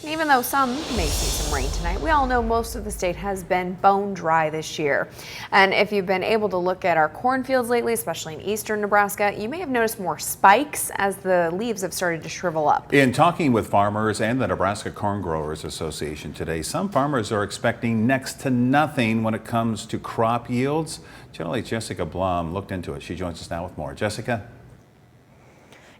Even though some may see some rain tonight, we all know most of the state has been bone dry this year. And if you've been able to look at our cornfields lately, especially in eastern Nebraska, you may have noticed more spikes as the leaves have started to shrivel up. In talking with farmers and the Nebraska-Corn-Growers-Association today, some farmers are expecting next to nothing when it comes to crop yields. Generally, Jessica Blum looked into it. She joins us now with more. Jessica?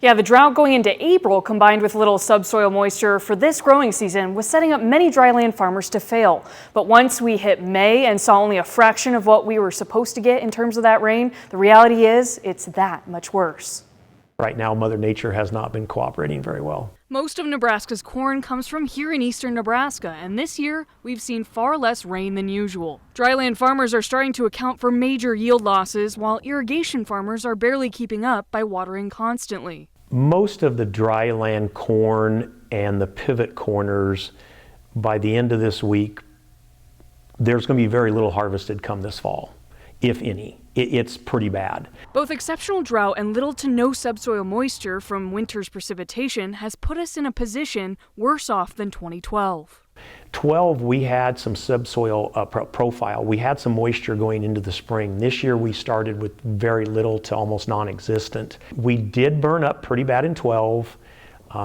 Yeah, the drought going into April combined with little subsoil moisture for this growing season was setting up many dryland farmers to fail. But once we hit May and saw only a fraction of what we were supposed to get in terms of that rain, the reality is it's that much worse. Right now, Mother Nature has not been cooperating very well. Most of Nebraska's corn comes from here in eastern Nebraska, and this year we've seen far less rain than usual. Dryland farmers are starting to account for major yield losses, while irrigation farmers are barely keeping up by watering constantly. Most of the dryland corn and the pivot corners, by the end of this week, there's going to be very little harvested come this fall, if any. It's pretty bad. Both exceptional drought and little to no subsoil moisture from winter's precipitation has put us in a position worse off than 2012. 12, we had some subsoil profile. We had some moisture going into the spring. This year we started with very little to almost non-existent. We did burn up pretty bad in 12.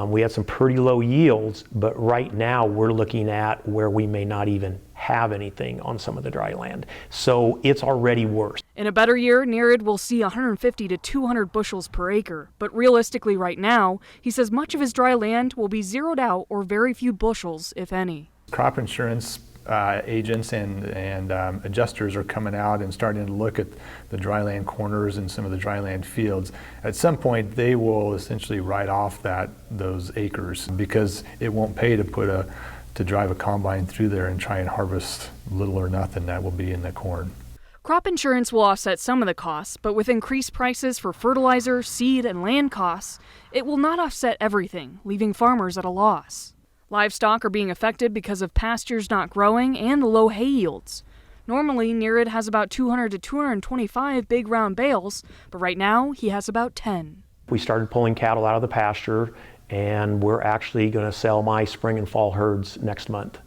We had some pretty low yields, but right now we're looking at where we may not even have anything on some of the dry land. So it's already worse. In a better year, dan-nerud will see 150 to 200 bushels per acre. But realistically right now, he says much of his dry land will be zeroed out or very few bushels, if any. Crop insurance agents and adjusters are coming out and starting to look at the dryland corners and some of the dryland fields. At some point, they will essentially write off those acres because it won't pay to drive a combine through there and try and harvest little or nothing that will be in the corn. Crop insurance will offset some of the costs, but with increased prices for fertilizer, seed, and land costs, it will not offset everything, leaving farmers at a loss. Livestock are being affected because of pastures not growing and the low hay yields. Normally, dan-nerud has about 200 to 225 big round bales, but right now he has about 10. We started pulling cattle out of the pasture, and we're actually going to sell my spring and fall herds next month,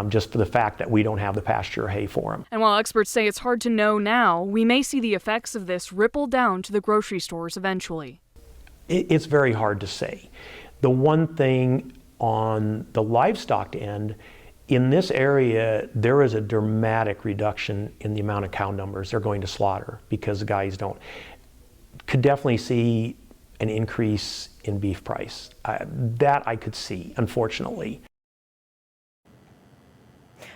just for the fact that we don't have the pasture hay for them. And while experts say it's hard to know now, we may see the effects of this ripple down to the grocery stores eventually. It's very hard to say. The one thing on the livestock end, in this area, there is a dramatic reduction in the amount of cow numbers they're going to slaughter because the guys could definitely see an increase in beef price. That I could see, unfortunately.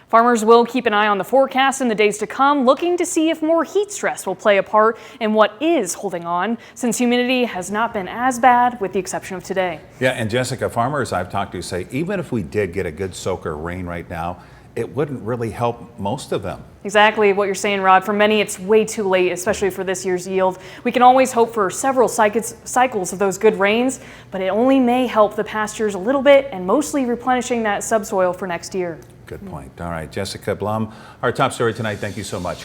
Farmers will keep an eye on the forecast in the days to come, looking to see if more heat stress will play a part in what is holding on, since humidity has not been as bad, with the exception of today. Yeah, and Jessica, farmers I've talked to say even if we did get a good soaker rain right now, it wouldn't really help most of them. Exactly what you're saying, Rod. For many, it's way too late, especially for this year's yield. We can always hope for several cycles of those good rains, but it only may help the pastures a little bit and mostly replenishing that subsoil for next year. Good point. All right, Jessica Blum, our top story tonight. Thank you so much.